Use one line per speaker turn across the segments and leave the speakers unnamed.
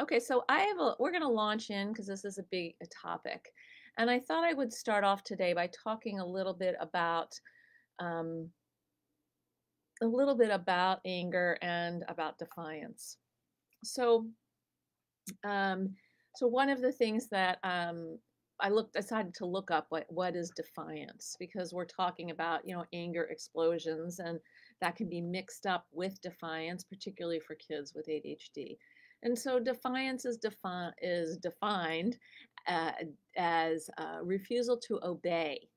Okay, so we're going to launch in because this is a topic. And I thought I would start off today by talking um, a little bit about anger and about defiance. So, um, so one of the things that decided to look up what is defiance because we're talking about anger explosions and that can be mixed up with defiance, particularly for kids with ADHD. And so defiance is defined uh, as refusal to obey,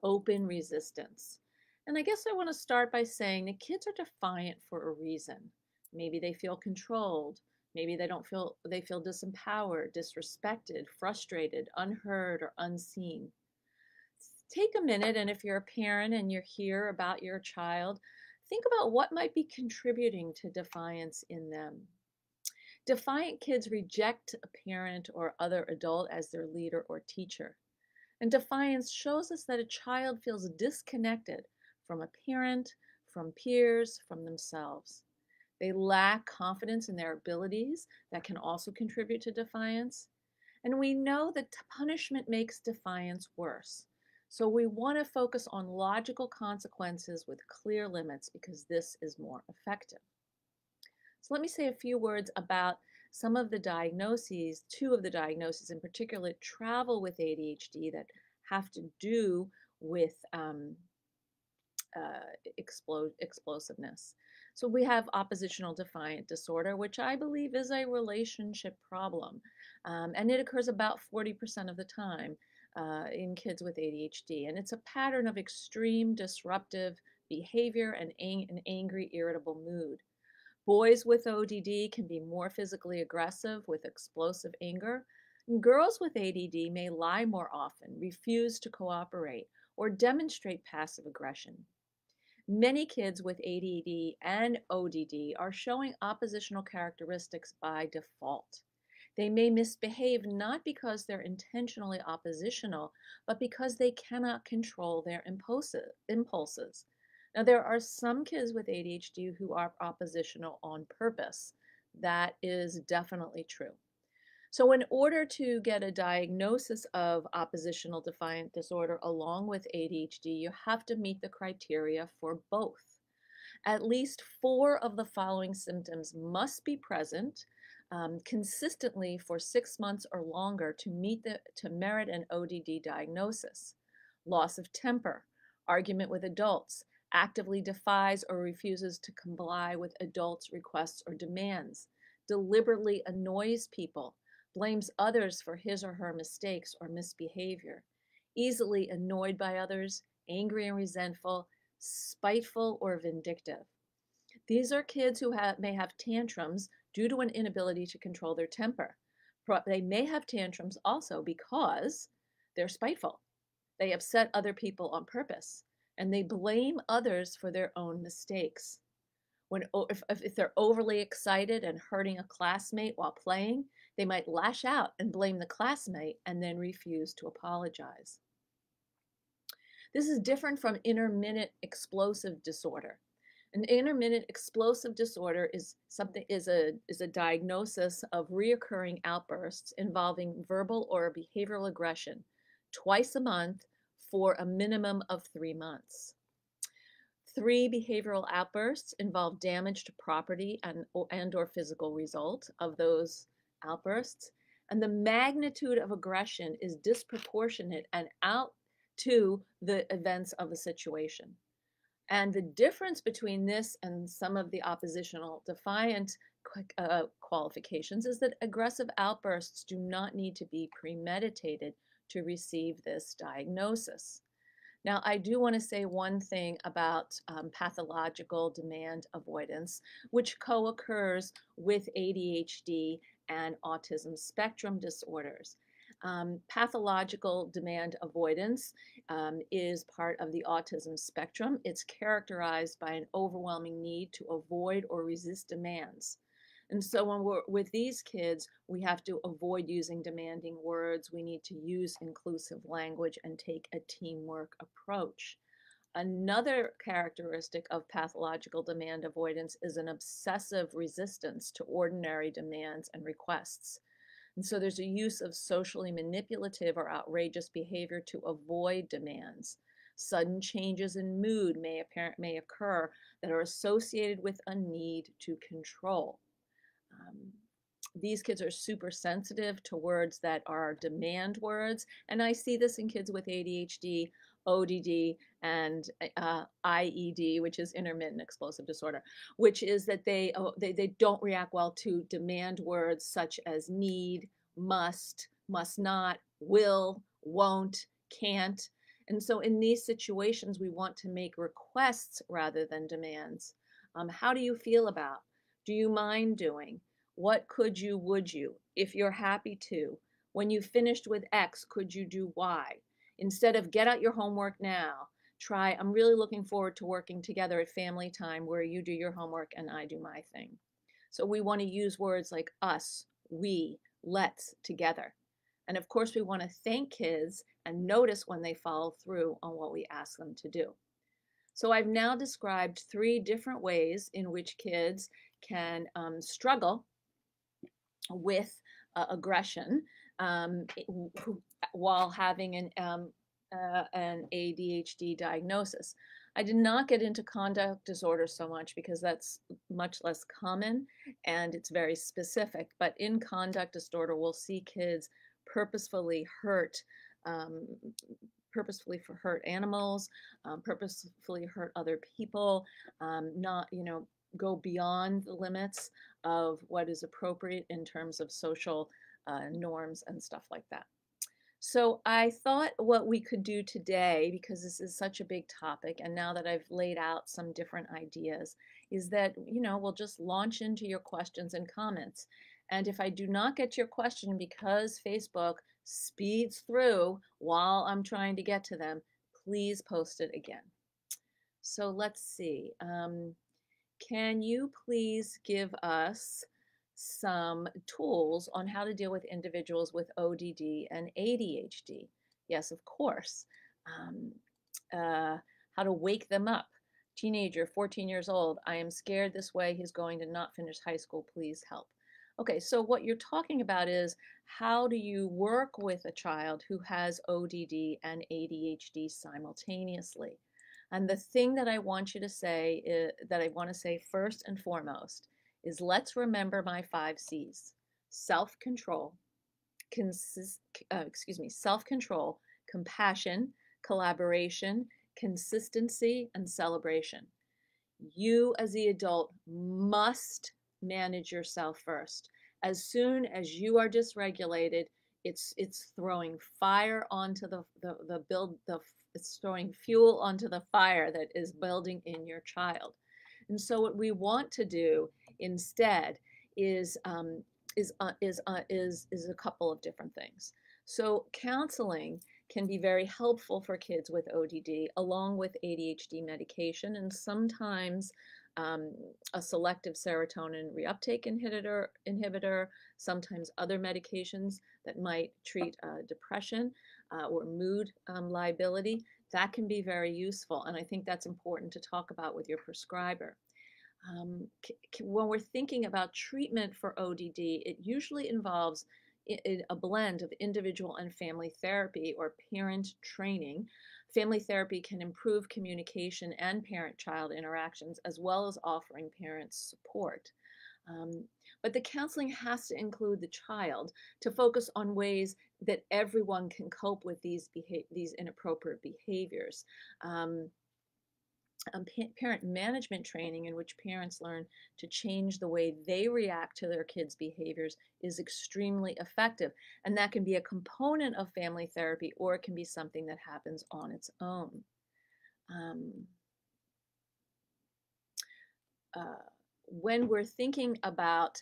open resistance. And I guess I want to start by saying that kids are defiant for a reason. Maybe they feel controlled. Maybe they feel disempowered, disrespected, frustrated, unheard, or unseen. Take a minute, and if you're a parent and you're here about your child, think about what might be contributing to defiance in them. Defiant kids reject a parent or other adult as their leader or teacher. And defiance shows us that a child feels disconnected from a parent, from peers, from themselves. They lack confidence in their abilities that can also contribute to defiance. And we know that punishment makes defiance worse. So we want to focus on logical consequences with clear limits because this is more effective. So let me say a few words about some of the diagnoses, two of the diagnoses in particular, that travel with ADHD that have to do with explosiveness. So we have oppositional defiant disorder, which I believe is a relationship problem. And it occurs about 40% of the time in kids with ADHD. And it's a pattern of extreme disruptive behavior and an angry, irritable mood. Boys with ODD can be more physically aggressive with explosive anger. And girls with ADD may lie more often, refuse to cooperate, or demonstrate passive aggression. Many kids with ADD and ODD are showing oppositional characteristics by default. They may misbehave not because they're intentionally oppositional, but because they cannot control their impulses. Now, there are some kids with ADHD who are oppositional on purpose. That is definitely true. So, in order to get a diagnosis of oppositional defiant disorder along with ADHD, you have to meet the criteria for both. At least four of the following symptoms must be present consistently for 6 months or longer to merit an ODD diagnosis. Loss of temper, argument with adults, actively defies or refuses to comply with adults' requests or demands, deliberately annoys people, blames others for his or her mistakes or misbehavior, easily annoyed by others, angry and resentful, spiteful or vindictive. These are kids who may have tantrums due to an inability to control their temper. They may have tantrums also because they're spiteful. They upset other people on purpose and they blame others for their own mistakes. If they're overly excited and hurting a classmate while playing, they might lash out and blame the classmate and then refuse to apologize. This is different from intermittent explosive disorder. An intermittent explosive disorder is a diagnosis of reoccurring outbursts involving verbal or behavioral aggression twice a month for a minimum of 3 months. Three behavioral outbursts involve damage to property and or physical result of those outbursts, and the magnitude of aggression is disproportionate and out to the events of the situation. And the difference between this and some of the oppositional defiant qualifications is that aggressive outbursts do not need to be premeditated to receive this diagnosis. Now, I do want to say one thing about pathological demand avoidance, which co-occurs with ADHD and autism spectrum disorders. Pathological demand avoidance is part of the autism spectrum. It's characterized by an overwhelming need to avoid or resist demands. And so when we're with these kids, we have to avoid using demanding words. We need to use inclusive language and take a teamwork approach. Another characteristic of pathological demand avoidance is an obsessive resistance to ordinary demands and requests. And so there's a use of socially manipulative or outrageous behavior to avoid demands. Sudden changes in mood may occur that are associated with a need to control. Um, these kids are super sensitive to words that are demand words, and I see this in kids with ADHD, ODD, and IED, which is intermittent explosive disorder, which is that they don't react well to demand words such as need, must not, will, won't, can't. And so in these situations, we want to make requests rather than demands. How do you feel about? Do you mind doing? What could you, would you? If you're happy to. When you finished with X, could you do Y? Instead of get out your homework now, try, I'm really looking forward to working together at family time where you do your homework and I do my thing. So we want to use words like us, we, let's, together. And of course, we want to thank kids and notice when they follow through on what we ask them to do. So I've now described 3 different ways in which kids can struggle with aggression while having an ADHD diagnosis. I did not get into conduct disorder so much because that's much less common and it's very specific. But in conduct disorder, we'll see kids purposefully hurt animals, purposefully hurt other people, not, go beyond the limits of what is appropriate in terms of social norms and stuff like that. So I thought what we could do today, because this is such a big topic, and now that I've laid out some different ideas, is that, we'll just launch into your questions and comments. And if I do not get your question because Facebook speeds through while I'm trying to get to them, please post it again. So let's see. Can you please give us some tools on how to deal with individuals with ODD and ADHD? Yes, of course. How to wake them up. Teenager, 14 years old. I am scared this way. He's going to not finish high school. Please help. Okay, so what you're talking about is how do you work with a child who has ODD and ADHD simultaneously? And the thing that I want you to say, that I want to say first and foremost, is let's remember my 5 C's. Self-control, self-control, compassion, collaboration, consistency, and celebration. You as the adult must manage yourself first. As soon as you are dysregulated, it's throwing fire onto it's throwing fuel onto the fire that is building in your child. And so what we want to do instead is a couple of different things. So counseling can be very helpful for kids with ODD along with ADHD medication, and sometimes a selective serotonin reuptake inhibitor, sometimes other medications that might treat depression or mood liability. That can be very useful, and I think that's important to talk about with your prescriber. When we're thinking about treatment for ODD, it usually involves a blend of individual and family therapy or parent training. Family therapy can improve communication and parent-child interactions, as well as offering parents support. But the counseling has to include the child to focus on ways that everyone can cope with these inappropriate behaviors. Parent management training, in which parents learn to change the way they react to their kids' behaviors, is extremely effective. And that can be a component of family therapy, or it can be something that happens on its own. When we're thinking about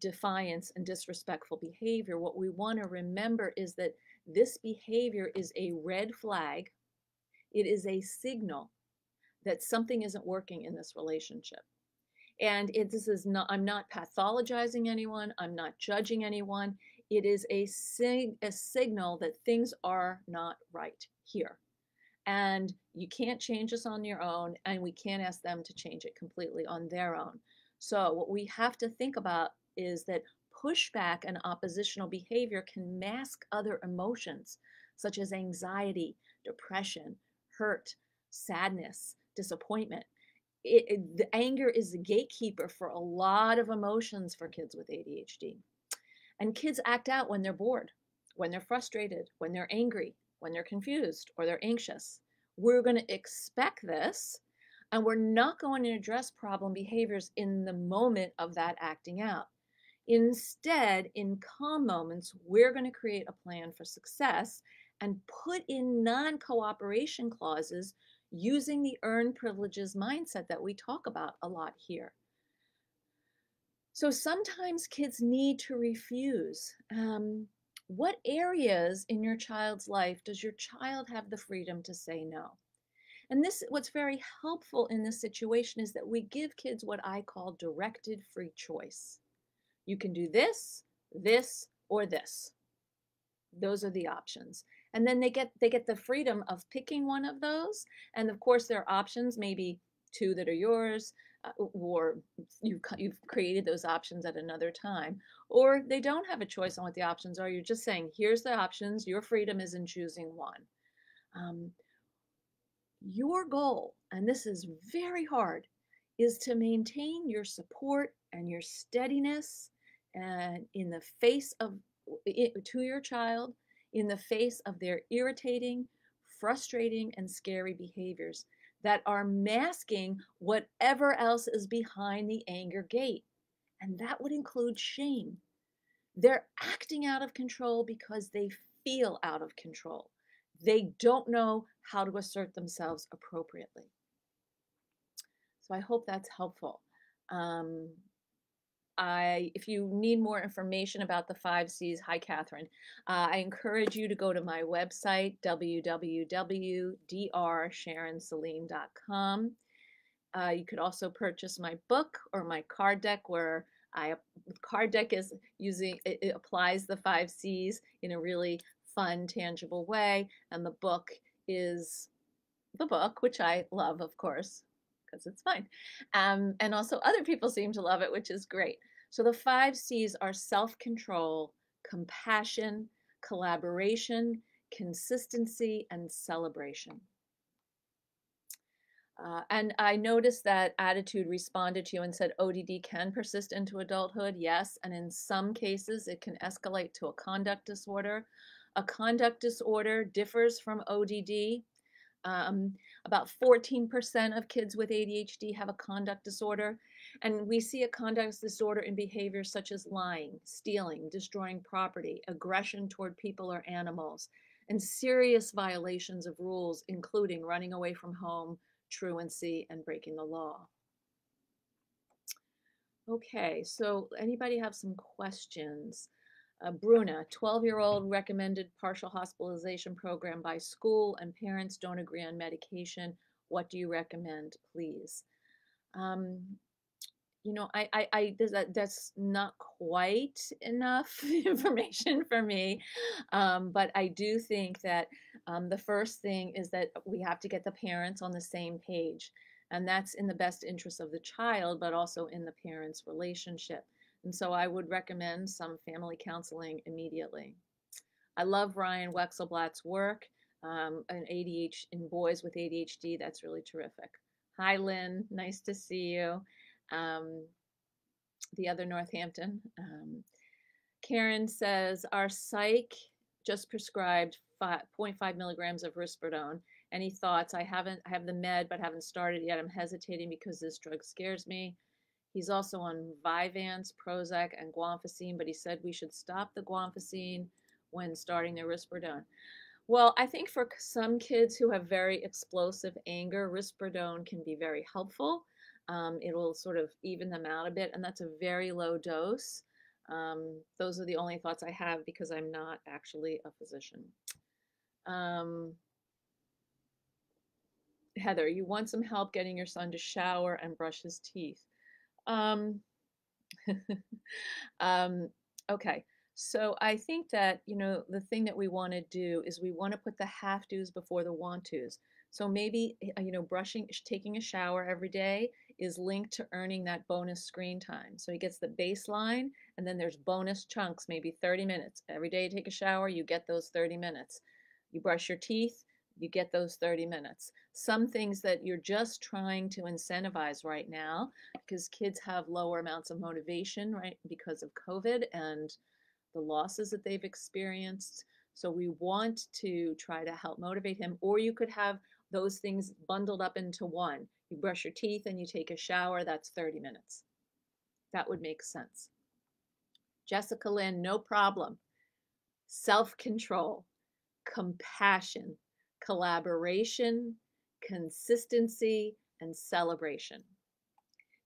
defiance and disrespectful behavior, what we want to remember is that this behavior is a red flag. It is a signal that something isn't working in this relationship. And I'm not pathologizing anyone. I'm not judging anyone. It is a signal that things are not right here. And you can't change this on your own, and we can't ask them to change it completely on their own. So what we have to think about is that pushback and oppositional behavior can mask other emotions, such as anxiety, depression, hurt, sadness, disappointment. The anger is the gatekeeper for a lot of emotions for kids with ADHD. And kids act out when they're bored, when they're frustrated, when they're angry, when they're confused, or they're anxious. We're going to expect this, and we're not going to address problem behaviors in the moment of that acting out. Instead, in calm moments, we're going to create a plan for success and put in non cooperation clauses using the earned privileges mindset that we talk about a lot here. So sometimes kids need to refuse. What areas in your child's life does your child have the freedom to say no? And this, what's very helpful in this situation is that we give kids what I call directed free choice. You can do this, this, or this. Those are the options. And then they get the freedom of picking one of those. And of course, there are options, maybe two that are yours, or you've created those options at another time. Or they don't have a choice on what the options are. You're just saying, here's the options. Your freedom is in choosing one. Your goal, and this is very hard, is to maintain your support and your steadiness and in the face of to your child in the face of their irritating, frustrating, and scary behaviors that are masking whatever else is behind the anger gate. And that would include shame. They're acting out of control because they feel out of control. They don't know how to assert themselves appropriately. So I hope that's helpful. If you need more information about the 5 C's, hi Catherine, I encourage you to go to my website, www.drsharonsaline.com. You could also purchase my book or my card deck, where card deck is it applies the 5 C's in a really fun, tangible way, and the book is the book, which I love, of course, because it's fine. And also other people seem to love it, which is great. So the 5 C's are self-control, compassion, collaboration, consistency, and celebration. And I noticed that Attitude responded to you and said ODD can persist into adulthood. Yes, and in some cases it can escalate to a conduct disorder. A conduct disorder differs from ODD. About 14% of kids with ADHD have a conduct disorder, and we see a conduct disorder in behaviors such as lying, stealing, destroying property, aggression toward people or animals, and serious violations of rules, including running away from home, truancy, and breaking the law. Okay, so anybody have some questions? Bruna, 12-year-old recommended partial hospitalization program by school, and parents don't agree on medication. What do you recommend, please? You know, that's not quite enough information for me, but I do think that the first thing is that we have to get the parents on the same page, and that's in the best interest of the child, but also in the parents' relationship. And so I would recommend some family counseling immediately. I love Ryan Wexelblatt's work in boys with ADHD. That's really terrific. Hi, Lynn. Nice to see you. The other Northampton. Karen says, our psych just prescribed 0.5 milligrams of risperidone. Any thoughts? I have the med, but haven't started yet. I'm hesitating because this drug scares me. He's also on Vyvanse, Prozac, and guanfacine, but he said we should stop the guanfacine when starting the risperidone. Well, I think for some kids who have very explosive anger, risperidone can be very helpful. It will sort of even them out a bit, and that's a very low dose. Those are the only thoughts I have because I'm not actually a physician. Heather, you want some help getting your son to shower and brush his teeth. Okay, So I think that, the thing that we want to do is we want to put the have tos before the want tos. So maybe, taking a shower every day is linked to earning that bonus screen time. So he gets the baseline, and then there's bonus chunks, maybe 30 minutes. Every day you take a shower, you get those 30 minutes. You brush your teeth, you get those 30 minutes. Some things that you're just trying to incentivize right now, because kids have lower amounts of motivation, right, because of COVID and the losses that they've experienced. So we want to try to help motivate him. Or you could have those things bundled up into one. You brush your teeth and you take a shower, that's 30 minutes. That would make sense. Jessica Lynn, no problem. Self-control, compassion, collaboration, consistency, and celebration.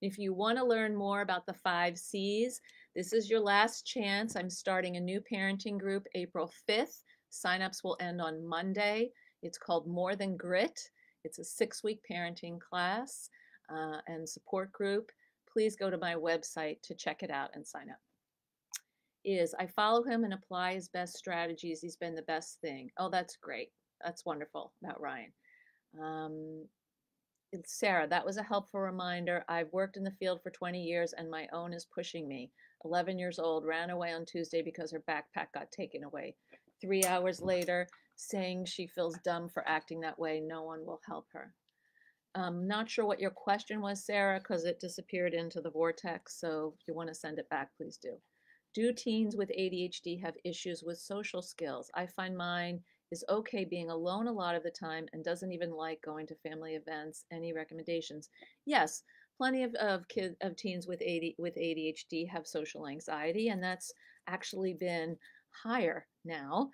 If you want to learn more about the 5 C's, this is your last chance. I'm starting a new parenting group April 5th. Signups will end on Monday. It's called More Than Grit. It's a 6-week parenting class and support group. Please go to my website to check it out and sign up. I follow him and apply his best strategies. He's been the best thing. Oh, that's great. That's wonderful about Ryan. Sarah, that was a helpful reminder. I've worked in the field for 20 years and my own is pushing me. 11 years old, ran away on Tuesday because her backpack got taken away. 3 hours later, saying she feels dumb for acting that way. No one will help her. Not sure what your question was, Sarah, because it disappeared into the vortex. So if you want to send it back, please do. Do teens with ADHD have issues with social skills? I find mine is okay being alone a lot of the time and doesn't even like going to family events. Any recommendations? Yes, plenty of teens with ADHD have social anxiety, and that's actually been higher now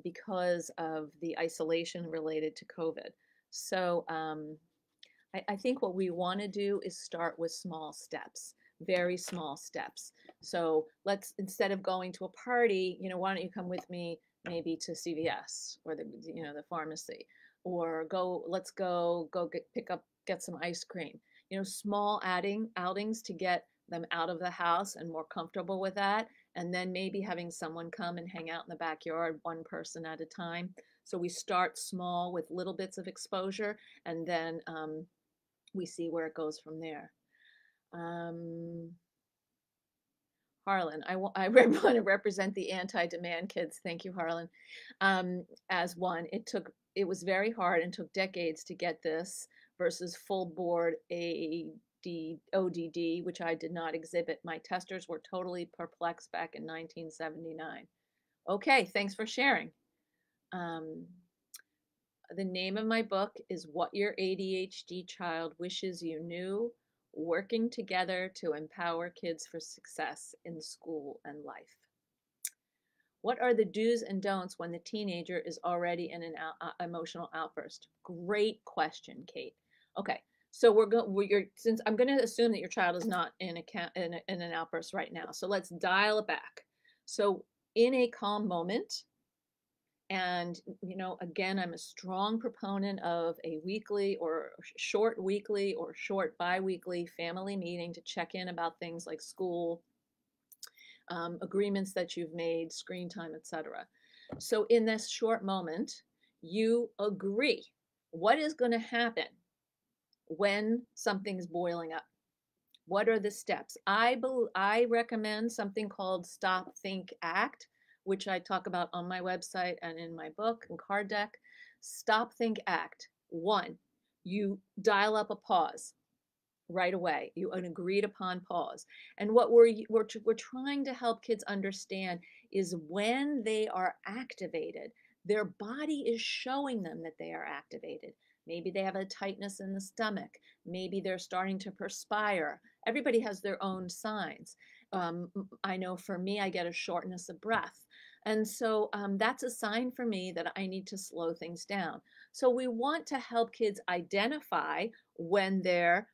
because of the isolation related to COVID. So I think what we want to do is start with small steps, very small steps. So instead of going to a party, why don't you come with me maybe to CVS or the pharmacy, or let's go get some ice cream. Small outings to get them out of the house and more comfortable with that. And then maybe having someone come and hang out in the backyard, one person at a time. So we start small with little bits of exposure, and then we see where it goes from there. Harlan, I want to represent the anti-demand kids. Thank you, Harlan. As one, it was very hard and took decades to get this versus full board ODD, which I did not exhibit. My testers were totally perplexed back in 1979. Okay, thanks for sharing. The name of my book is What Your ADHD Child Wishes You Knew: Working Together to Empower Kids for Success in School and Life. What are the do's and don'ts when the teenager is already in an emotional outburst? Great question, Kate. Okay, so since I'm going to assume that your child is not in an outburst right now, so let's dial it back. So in a calm moment, and, again, I'm a strong proponent of a weekly or short bi-weekly family meeting to check in about things like school, agreements that you've made, screen time, etc. So in this short moment, you agree. What is going to happen when something's boiling up? What are the steps? I recommend something called Stop, Think, Act, which I talk about on my website and in my book and card deck. Stop, Think, Act. 1, you dial up a pause right away. An agreed upon pause. And what we're trying to help kids understand is when they are activated, their body is showing them that they are activated. Maybe they have a tightness in the stomach. Maybe they're starting to perspire. Everybody has their own signs. I know for me, I get a shortness of breath. And so that's a sign for me that I need to slow things down. So we want to help kids identify when they're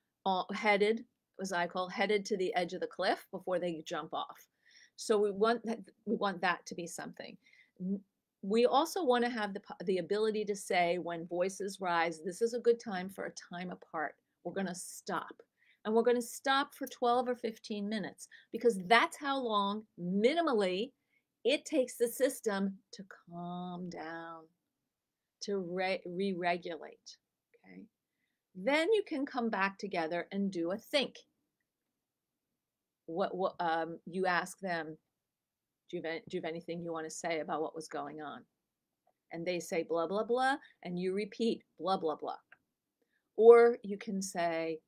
headed, as I call, headed to the edge of the cliff before they jump off. So we want that to be something. We also want to have the ability to say when voices rise, this is a good time for a time apart. We're going to stop. And we're going to stop for 12 or 15 minutes because that's how long minimally It takes the system to calm down, to re-regulate. Okay. Then you can come back together and do a think. What you ask them, do you have anything you want to say about what was going on? And they say blah blah blah, and you repeat blah blah blah. Or you can say,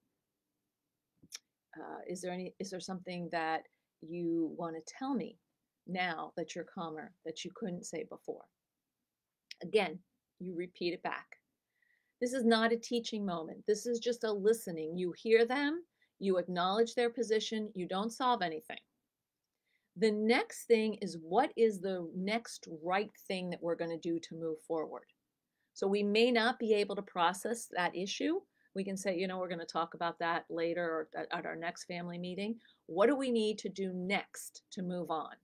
is there something that you want to tell me now that you're calmer that you couldn't say before? Again, you repeat it back. This is not a teaching moment. This is just a listening. You hear them, you acknowledge their position, you don't solve anything. The next thing is, what is the next right thing that we're going to do to move forward? So we may not be able to process that issue. We can say, we're going to talk about that later or at our next family meeting. What do we need to do next to move on?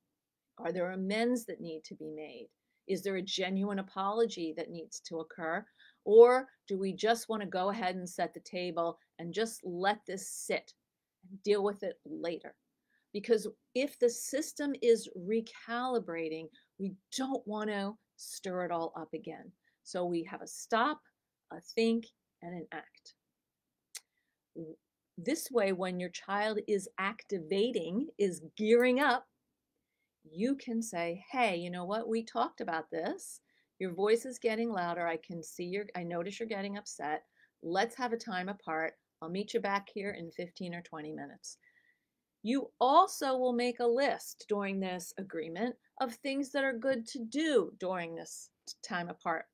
Are there amends that need to be made? Is there a genuine apology that needs to occur? Or do we just want to go ahead and set the table and just let this sit and deal with it later? Because if the system is recalibrating, we don't want to stir it all up again. So we have a stop, a think, and an act. This way, when your child is activating, is gearing up, you can say, hey, you know what? We talked about this. Your voice is getting louder. I notice you're getting upset. Let's have a time apart. I'll meet you back here in 15 or 20 minutes. You also will make a list during this agreement of things that are good to do during this time apart.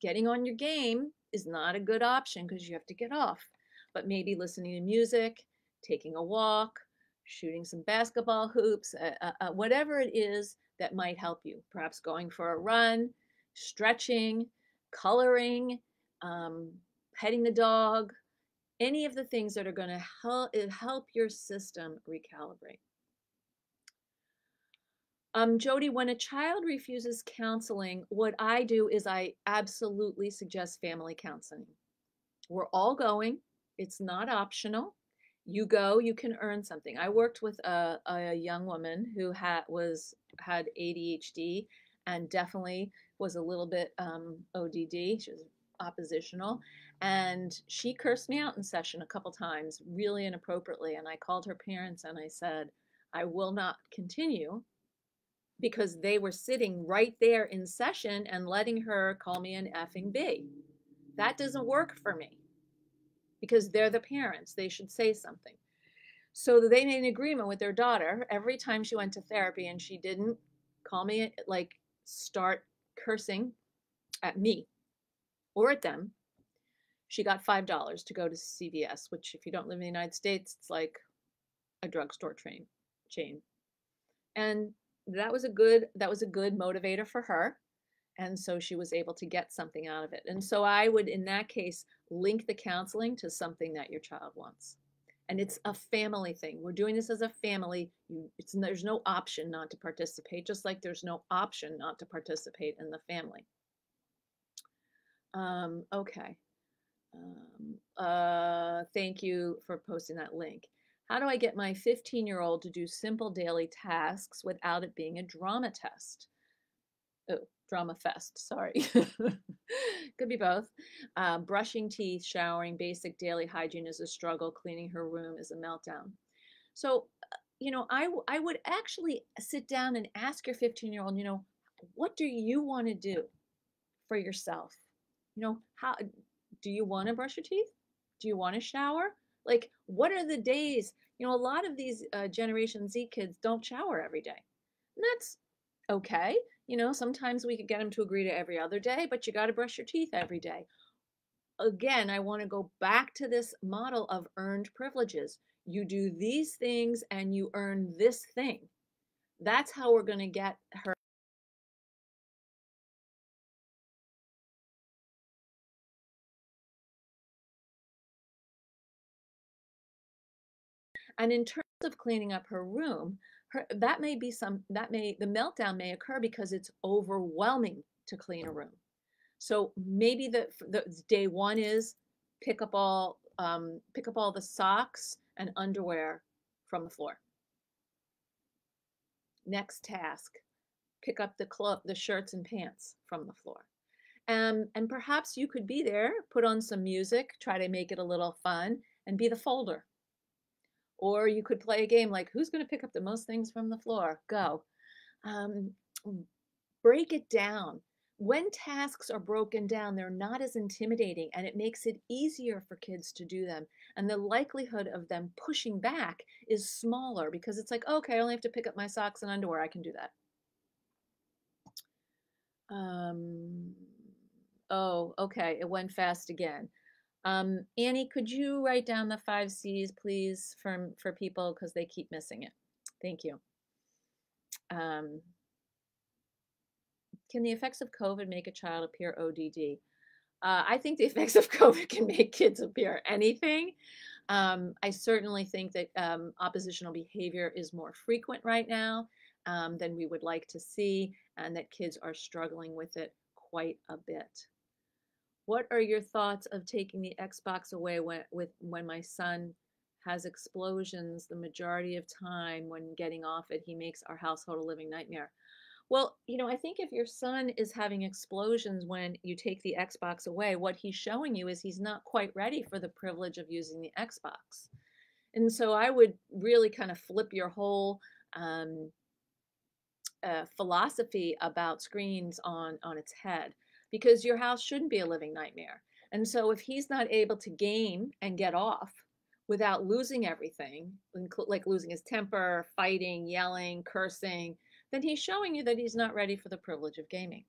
Getting on your game is not a good option because you have to get off, but maybe listening to music, taking a walk, shooting some basketball hoops, whatever it is that might help you. Perhaps going for a run, stretching, coloring, petting the dog, any of the things that are going to help your system recalibrate. Jody, when a child refuses counseling, what I do is I absolutely suggest family counseling. We're all going. It's not optional. You go, you can earn something. I worked with a young woman who had ADHD and definitely was a little bit ODD. She was oppositional. And she cursed me out in session a couple times, really inappropriately. And I called her parents and I said, I will not continue, because they were sitting right there in session and letting her call me an effing B. That doesn't work for me, because they're the parents. They should say something. So they made an agreement with their daughter. Every time she went to therapy and she didn't call me, start cursing at me or at them, she got $5 to go to CVS, which if you don't live in the United States, it's like a drugstore chain. And that was a good motivator for her. And so she was able to get something out of it. And so I would, in that case, link the counseling to something that your child wants. And it's a family thing. We're doing this as a family. There's no option not to participate, just like there's no option not to participate in the family. Okay. Thank you for posting that link. How do I get my 15-year-old to do simple daily tasks without it being a drama test? Oh, drama fest, sorry. Could be both. Brushing teeth, showering, basic daily hygiene is a struggle. Cleaning her room is a meltdown. So, I would actually sit down and ask your 15-year-old, what do you want to do for yourself? How do you want to brush your teeth? Do you want to shower? Like, what are the days? A lot of these Generation Z kids don't shower every day. And that's okay. Sometimes we could get them to agree to every other day, but you got to brush your teeth every day. Again, I want to go back to this model of earned privileges. You do these things and you earn this thing. That's how we're going to get her. And in terms of cleaning up her room, the meltdown may occur because it's overwhelming to clean a room. So maybe the day one is pick up all the socks and underwear from the floor. Next task, pick up the shirts and pants from the floor. And perhaps you could be there, put on some music, try to make it a little fun, and be the folder. Or you could play a game like, who's going to pick up the most things from the floor? Go. Um, break it down. When tasks are broken down, they're not as intimidating, and it makes it easier for kids to do them. And the likelihood of them pushing back is smaller because it's like, okay, I only have to pick up my socks and underwear. I can do that. Oh, okay, it went fast again. Annie, could you write down the 5 C's, please, for people because they keep missing it? Thank you. Um, can the effects of COVID make a child appear ODD? I think the effects of COVID can make kids appear anything. I certainly think that oppositional behavior is more frequent right now than we would like to see, and that kids are struggling with it quite a bit. What are your thoughts of taking the Xbox away when my son has explosions the majority of time when getting off it? He makes our household a living nightmare. Well, I think if your son is having explosions when you take the Xbox away, what he's showing you is he's not quite ready for the privilege of using the Xbox. And so I would really kind of flip your whole um, philosophy about screens on its head, because your house shouldn't be a living nightmare. And so if he's not able to game and get off without losing everything, like losing his temper, fighting, yelling, cursing, then he's showing you that he's not ready for the privilege of gaming.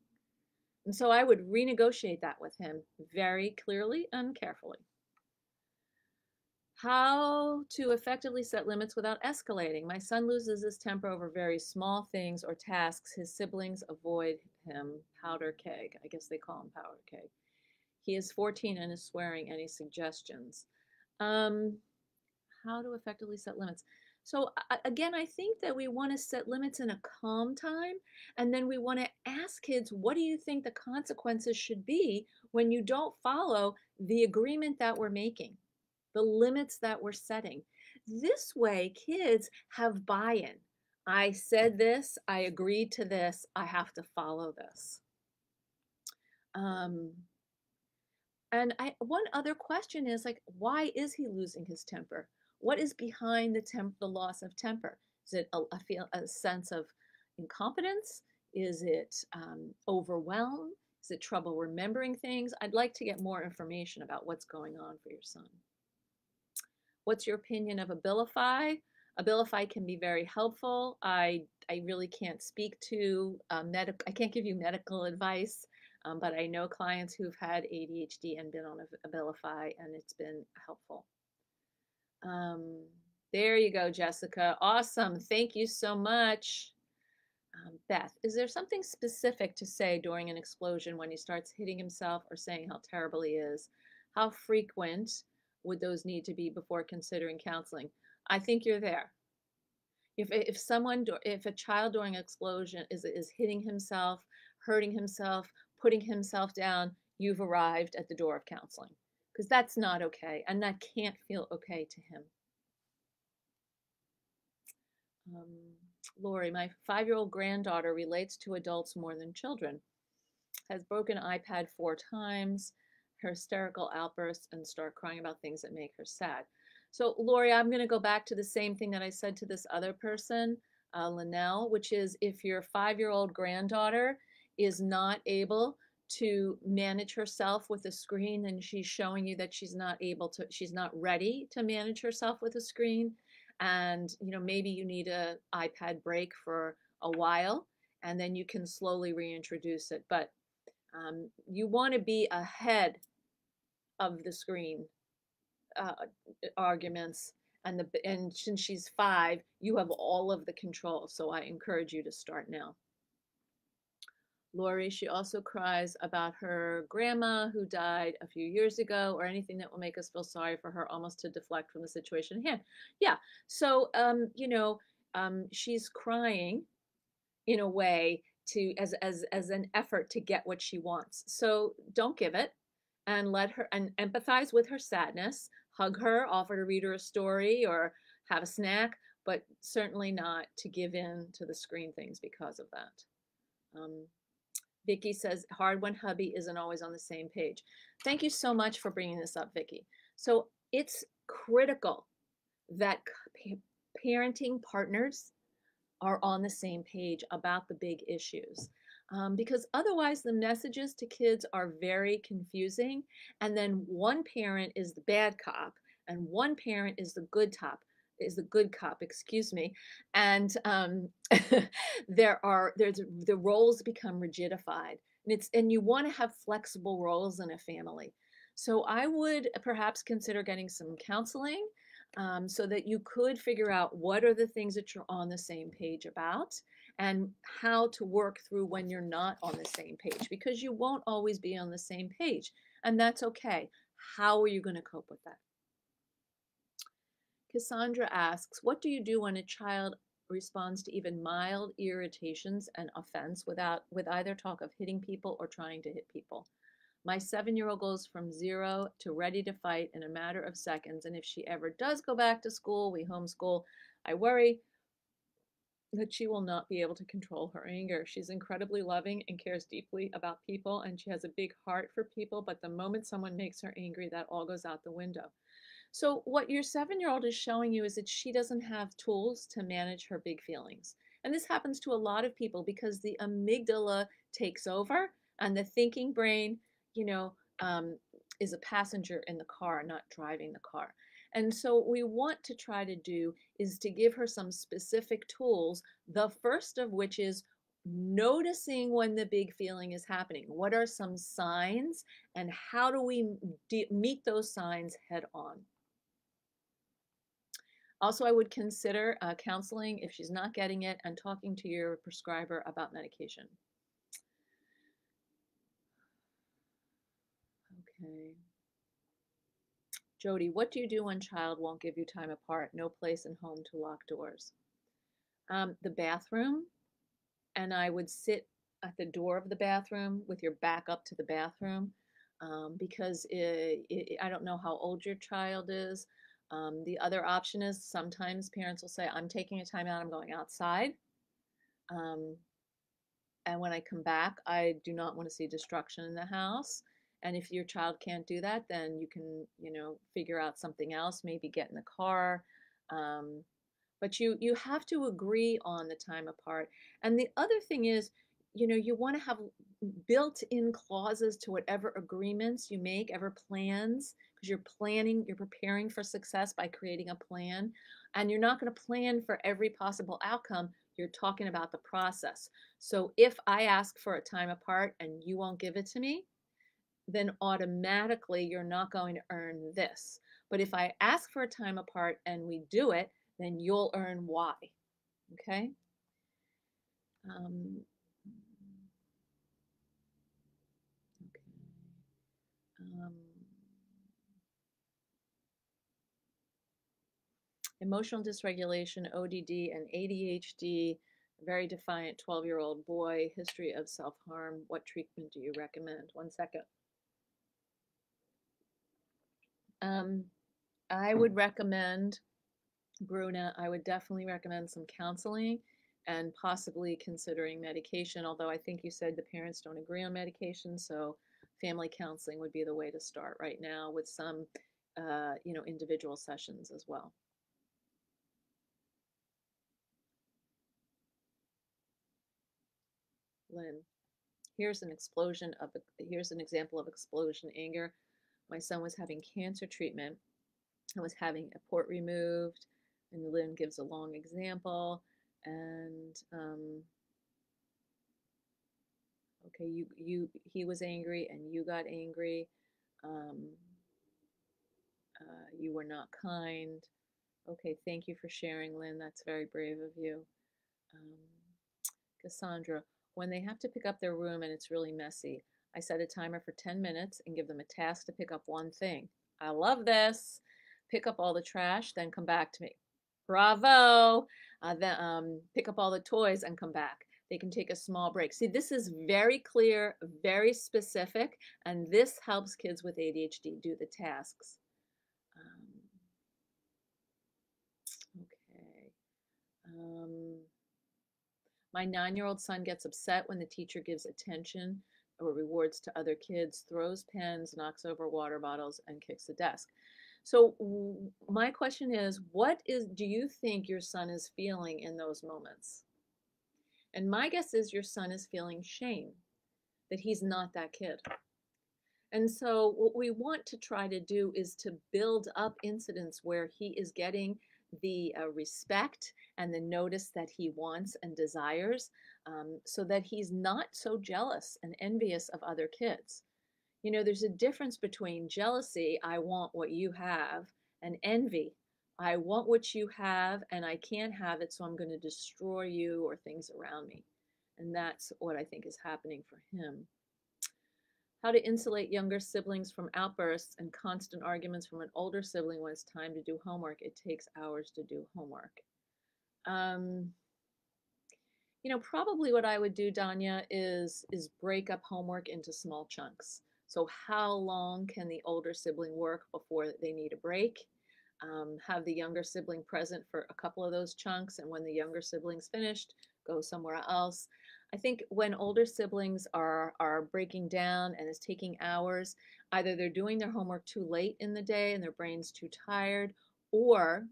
And so I would renegotiate that with him very clearly and carefully. How to effectively set limits without escalating. My son loses his temper over very small things or tasks. His siblings avoid him. Powder keg. I guess they call him powder keg. He is 14 and is swearing. Any suggestions? How to effectively set limits. So again, I think that we want to set limits in a calm time, and then we want to ask kids, what do you think the consequences should be when you don't follow the agreement that we're making, the limits that we're setting? This way, kids have buy-in. I said this, I agreed to this, I have to follow this. And one other question is like, why is he losing his temper? What is behind the loss of temper? Is it a sense of incompetence? Is it overwhelm? Is it trouble remembering things? I'd like to get more information about what's going on for your son. What's your opinion of Abilify? Abilify can be very helpful. I really can't speak to I can't give you medical advice, but I know clients who've had ADHD and been on Abilify, and it's been helpful. There you go, Jessica. Awesome. Thank you so much. Beth, is there something specific to say during an explosion when he starts hitting himself or saying how terrible he is? How frequent would those need to be before considering counseling? I think you're there. If a child during an explosion is hitting himself, hurting himself, putting himself down, you've arrived at the door of counseling, because that's not okay, and that can't feel okay to him. Lori, my 5-year-old granddaughter relates to adults more than children, has broken iPad 4 times, her hysterical outbursts, and start crying about things that make her sad. So Lori, I'm going to go back to the same thing that I said to this other person, Linnell, which is if your 5-year-old granddaughter is not able to manage herself with a screen, and she's showing you that she's not ready to manage herself with a screen, and maybe you need an iPad break for a while, and then you can slowly reintroduce it. But you want to be ahead of the screen arguments, and since she's 5, you have all of the control. So I encourage you to start now. Lori, she also cries about her grandma who died a few years ago, or anything that will make us feel sorry for her, almost to deflect from the situation at hand. Yeah, so she's crying in a way as an effort to get what she wants. So don't give it, and let her, and empathize with her sadness, hug her, offer to read her a story or have a snack, but certainly not to give in to the screen things because of that. Um, Vicky says, hard when hubby isn't always on the same page. Thank you so much for bringing this up, Vicky. So it's critical that parenting partners are on the same page about the big issues. Because otherwise, the messages to kids are very confusing. And then one parent is the bad cop, and one parent is the good cop, excuse me. And the roles become rigidified, and you want to have flexible roles in a family. So I would perhaps consider getting some counseling, so that you could figure out what are the things that you're on the same page about, and how to work through when you're not on the same page, because you won't always be on the same page, and that's okay. How are you going to cope with that? Cassandra asks, what do you do when a child responds to even mild irritations and offense with either talk of hitting people or trying to hit people? My 7-year-old goes from 0 to ready to fight in a matter of seconds, and if she ever does go back to school, we homeschool, I worry that she will not be able to control her anger. She's incredibly loving and cares deeply about people, and she has a big heart for people, but the moment someone makes her angry, that all goes out the window. So what your 7-year-old is showing you is that she doesn't have tools to manage her big feelings. And this happens to a lot of people because the amygdala takes over, and the thinking brain, you know, um, is a passenger in the car, not driving the car. And so what we want to try to do is to give her some specific tools, the first of which is noticing when the big feeling is happening. What are some signs, and how do we meet those signs head on? Also, I would consider counseling if she's not getting it, and talking to your prescriber about medication. Okay. Jody, what do you do when child won't give you time apart? No place in home to lock doors. The bathroom, and I would sit at the door of the bathroom with your back up to the bathroom, because I don't know how old your child is. The other option is sometimes parents will say, I'm taking a time out, I'm going outside. Um, and when I come back, I do not want to see destruction in the house. And if your child can't do that, then you can, figure out something else, maybe get in the car. Um, but you have to agree on the time apart. And the other thing is, you want to have built-in clauses to whatever agreements you make, ever plans, because you're preparing for success by creating a plan. And you're not going to plan for every possible outcome. You're talking about the process. So if I ask for a time apart and you won't give it to me, then automatically you're not going to earn this. But if I ask for a time apart and we do it, then you'll earn Y. Okay? Um, okay. Um, Emotional dysregulation, ODD, and ADHD. Very defiant 12-year-old boy. History of self-harm. What treatment do you recommend? 1 second. Um, I would recommend, Bruna, I would definitely recommend some counseling and possibly considering medication, although I think you said the parents don't agree on medication, so family counseling would be the way to start right now, with some, individual sessions as well. Lynn, here's an example of explosion anger. My son was having cancer treatment and was having a port removed, and Lynn gives a long example. And okay, he was angry and you got angry. Um, you were not kind. Okay, thank you for sharing, Lynn. That's very brave of you. Um, Cassandra, when they have to pick up their room and it's really messy, I set a timer for 10 minutes and give them a task to pick up one thing. I love this. Pick up all the trash, then come back to me. Bravo. Then pick up all the toys and come back. They can take a small break. See, this is very clear, very specific, and this helps kids with ADHD do the tasks. Okay. Um, My 9-year-old son gets upset when the teacher gives attention or rewards to other kids, throws pens, knocks over water bottles, and kicks the desk. So my question is, do you think your son is feeling in those moments? And my guess is your son is feeling shame that he's not that kid. And so what we want to try to do is to build up incidents where he is getting the respect and the notice that he wants and desires, so that he's not so jealous and envious of other kids. You know, there's a difference between jealousy, I want what you have, and envy, I want what you have and I can't have it, so I'm going to destroy you or things around me. And that's what I think is happening for him. How to insulate younger siblings from outbursts and constant arguments from an older sibling when it's time to do homework. It takes hours to do homework. Um, Probably what I would do, Danya, is break up homework into small chunks. So how long can the older sibling work before they need a break? Have the younger sibling present for a couple of those chunks, and when the younger sibling's finished, go somewhere else. I think when older siblings are breaking down and it's taking hours, either they're doing their homework too late in the day and their brain's too tired, or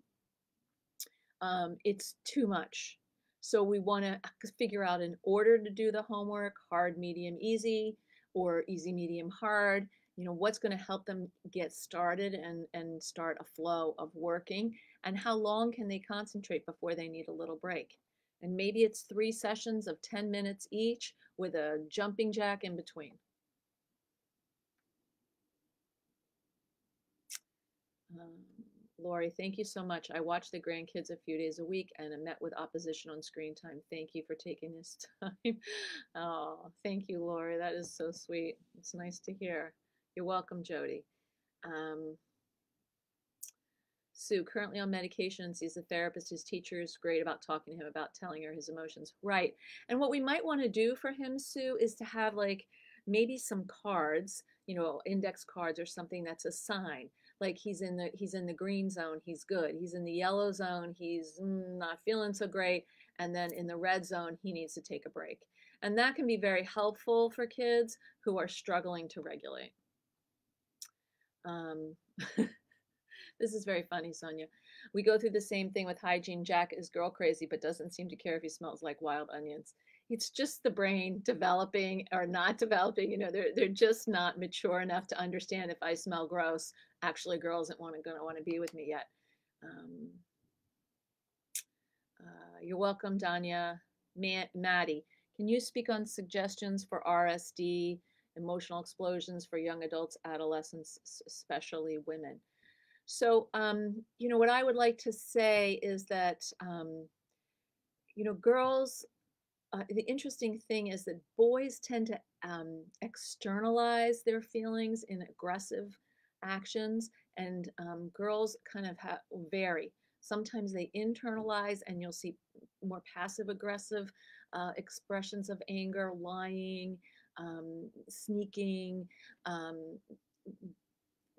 it's too much. So we want to figure out an order to do the homework: hard, medium, easy, or easy, medium, hard. What's going to help them get started and start a flow of working, and how long can they concentrate before they need a little break. And maybe it's 3 sessions of 10 minutes each with a jumping jack in between. Um, Lori, thank you so much. I watch the grandkids a few days a week and I met with opposition on screen time. Thank you for taking this time. Oh, thank you, Lori. That is so sweet. It's nice to hear. You're welcome, Jody. Um, Sue, currently on medication, sees a therapist. His teacher is great about talking to him about telling her his emotions. Right. And what we might want to do for him, Sue, is to have like maybe some cards, index cards or something that's a sign. Like he's in the green zone, he's good. He's in the yellow zone, he's not feeling so great. And then in the red zone, he needs to take a break. And that can be very helpful for kids who are struggling to regulate. Um, This is very funny, Sonia. We go through the same thing with hygiene. Jack is girl crazy, but doesn't seem to care if he smells like wild onions. It's just the brain developing or not developing. They're just not mature enough to understand if I smell gross, actually, girl isn't going to want to be with me yet. Um, you're welcome, Danya. Maddie, can you speak on suggestions for RSD, emotional explosions for young adults, adolescents, especially women? So, what I would like to say is that, girls, the interesting thing is that boys tend to externalize their feelings in aggressive actions, and girls kind of vary. Sometimes they internalize, and you'll see more passive aggressive expressions of anger, lying, sneaking, um,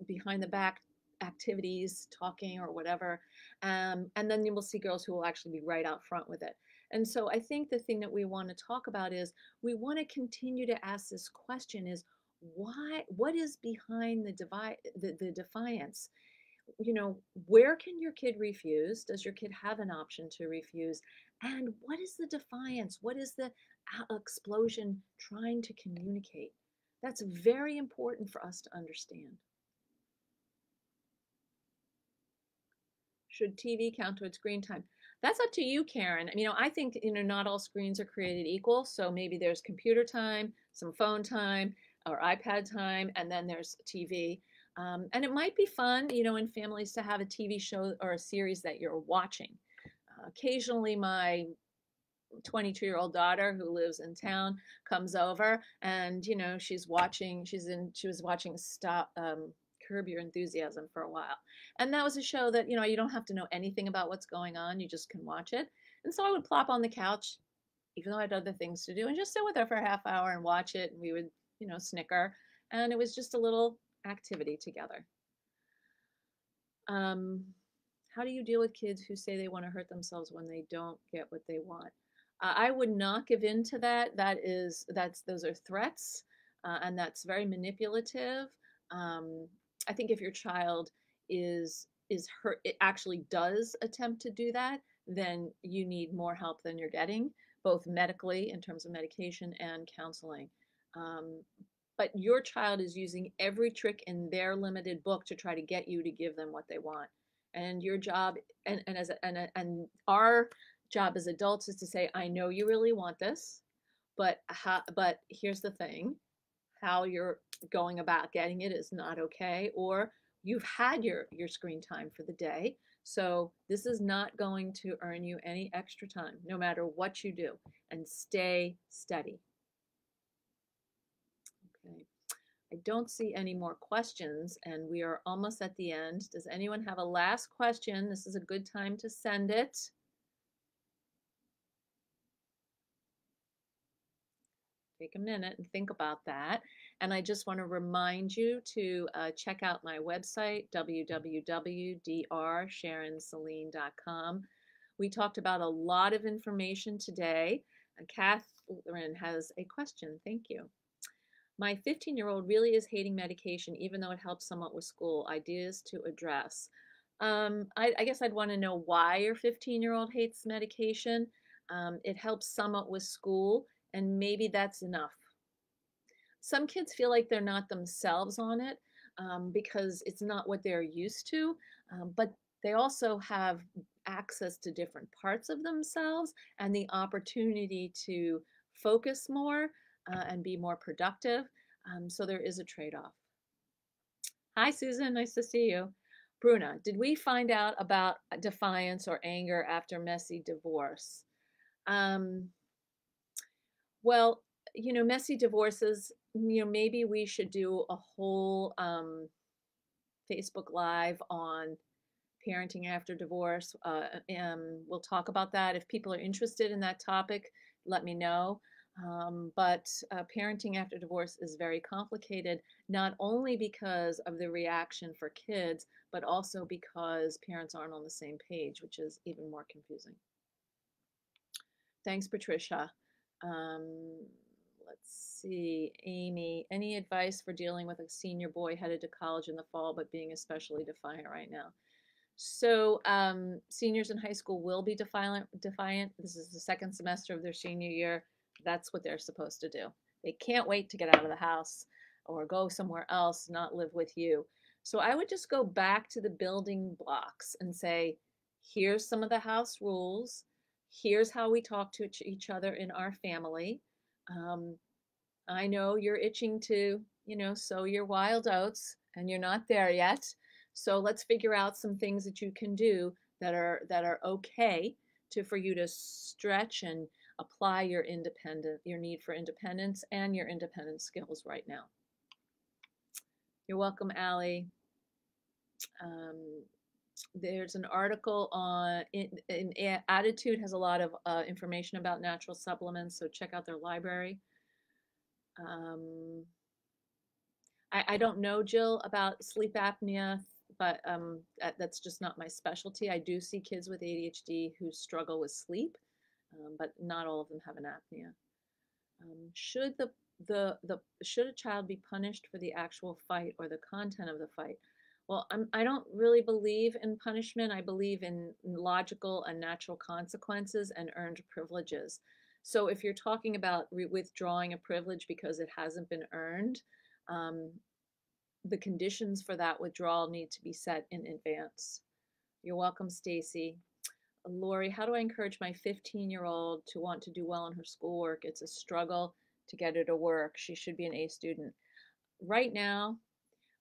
behind the back activities, talking or whatever. And then you will see girls who will actually be right out front with it. And so I think the thing that we want to talk about is we want to continue to ask this question: is what is behind the defiance? Where can your kid refuse? Does your kid have an option to refuse? And what is the defiance? What is the explosion trying to communicate? That's very important for us to understand. Should TV count towards screen time? That's up to you, Karen. I think, not all screens are created equal. So maybe there's computer time, some phone time, or iPad time, and then there's TV. And it might be fun, in families to have a TV show or a series that you're watching. Occasionally, my 22-year-old daughter who lives in town comes over, and she was watching Stop Curb Your Enthusiasm for a while. And that was a show that, you don't have to know anything about what's going on. You just can watch it. And so I would plop on the couch, even though I had other things to do, and just sit with her for a half hour and watch it. And we would, snicker. And it was just a little activity together. How do you deal with kids who say they want to hurt themselves when they don't get what they want? I would not give in to that. Those are threats, and that's very manipulative. Um, I think if your child is hurt, it actually does attempt to do that, then you need more help than you're getting, both medically in terms of medication and counseling. Um, but your child is using every trick in their limited book to try to get you to give them what they want. And your job, and our job as adults is to say, I know you really want this, but here's the thing: how you're going about getting it is not okay, or you've had your screen time for the day, so this is not going to earn you any extra time, no matter what you do, and stay steady. Okay. I don't see any more questions, and we are almost at the end. Does anyone have a last question? This is a good time to send it. Take a minute and think about that. And I just want to remind you to check out my website, www.drsharonsaline.com. We talked about a lot of information today. Catherine has a question. Thank you. My 15-year-old really is hating medication, even though it helps somewhat with school. Ideas to address. I guess I'd want to know why your 15-year-old hates medication. It helps somewhat with school, and maybe that's enough. Some kids feel like they're not themselves on it, because it's not what they're used to, but they also have access to different parts of themselves and the opportunity to focus more, and be more productive. So there is a trade-off. Hi, Susan. Nice to see you. Bruna, did we find out about defiance or anger after messy divorce? Um, well, messy divorces, maybe we should do a whole Facebook Live on parenting after divorce. And we'll talk about that. If people are interested in that topic, let me know. But parenting after divorce is very complicated, not only because of the reaction for kids, but also because parents aren't on the same page, which is even more confusing. Thanks, Patricia. Um, let's see, Amy, any advice for dealing with a senior boy headed to college in the fall, but being especially defiant right now? So seniors in high school will be defiant. This is the second semester of their senior year. That's what they're supposed to do. They can't wait to get out of the house or go somewhere else, not live with you. So I would just go back to the building blocks and say, here's some of the house rules. Here's how we talk to each other in our family. Um, I know you're itching to, sow your wild oats, and you're not there yet. So let's figure out some things that you can do that are okay for you to stretch and apply your need for independence and your independent skills right now. You're welcome, Allie. Um, there's an article in Attitude has a lot of information about natural supplements, so check out their library. Um, I don't know, Jill, about sleep apnea, but that's just not my specialty. I do see kids with ADHD who struggle with sleep, but not all of them have an apnea. Should a child be punished for the actual fight or the content of the fight? Well, I don't really believe in punishment. I believe in logical and natural consequences and earned privileges. So if you're talking about withdrawing a privilege because it hasn't been earned, um, the conditions for that withdrawal need to be set in advance. You're welcome, Stacy. Lori, how do I encourage my 15-year-old to want to do well in her schoolwork? It's a struggle to get her to work. She should be an A student. Right now,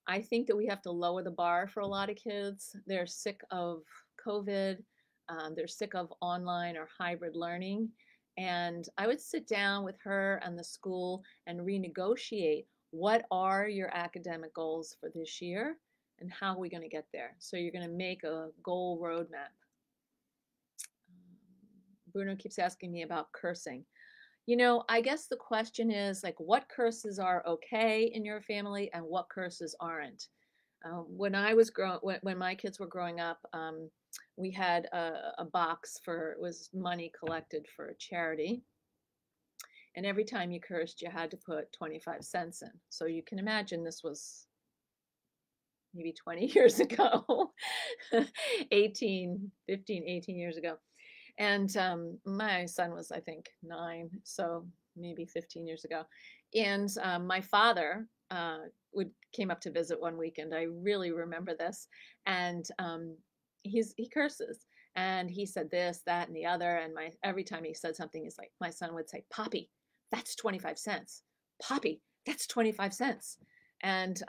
I think that we have to lower the bar for a lot of kids. They're sick of COVID. They're sick of online or hybrid learning. And I would sit down with her and the school and renegotiate what are your academic goals for this year and how are we going to get there. So you're going to make a goal roadmap. Bruno keeps asking me about cursing. I guess the question is like, what curses are okay in your family and what curses aren't? When I was when my kids were growing up, we had a box for, it was money collected for a charity. And every time you cursed, you had to put 25 cents in. So you can imagine this was maybe 20 years ago, 18 years ago. And my son was, I think, 9, so maybe 15 years ago. And my father would came up to visit one weekend. I really remember this. And he curses. And he said this, that, and the other. And my every time he said something, he's like, my son would say, "Poppy, that's 25 cents. Poppy, that's 25 cents." And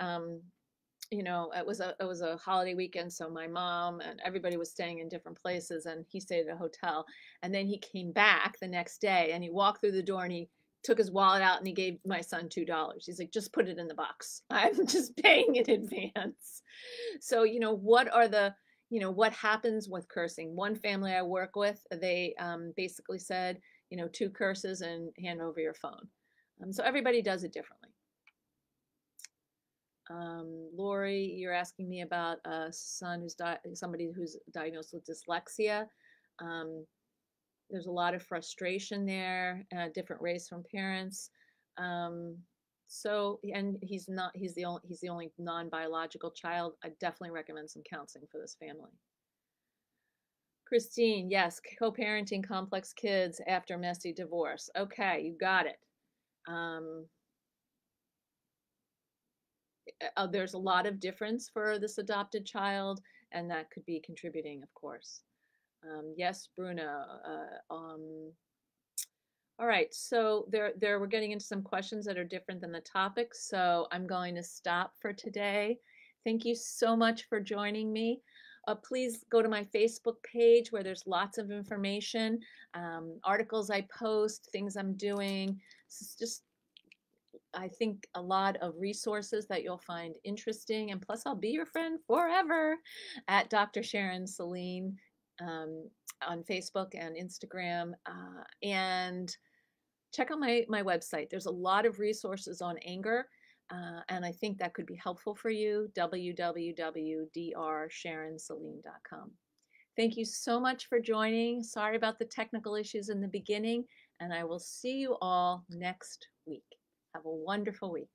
it was a holiday weekend, so my mom and everybody was staying in different places, and he stayed at a hotel. And then he came back the next day, and he walked through the door, and he took his wallet out, and he gave my son $2. He's like, "Just put it in the box. I'm just paying in advance." So what happens with cursing? One family I work with, they basically said, 2 curses and hand over your phone. So everybody does it differently. Lori, you're asking me about a son somebody who's diagnosed with dyslexia. Um, there's a lot of frustration there, different race from parents. And he's the only non-biological child. I definitely recommend some counseling for this family. Christine, yes, co-parenting complex kids after messy divorce. Okay, you got it. There's a lot of difference for this adopted child, and that could be contributing, of course. Yes, Bruna. All right, so we're getting into some questions that are different than the topic, so I'm going to stop for today. Thank you so much for joining me. Please go to my Facebook page where there's lots of information, articles I post, things I'm doing. It's just, I think, a lot of resources that you'll find interesting. And plus, I'll be your friend forever at Dr. Sharon Saline on Facebook and Instagram. And check out my website. There's a lot of resources on anger. And I think that could be helpful for you. www.drsharonsaline.com. Thank you so much for joining. Sorry about the technical issues in the beginning, and I will see you all next week. Have a wonderful week.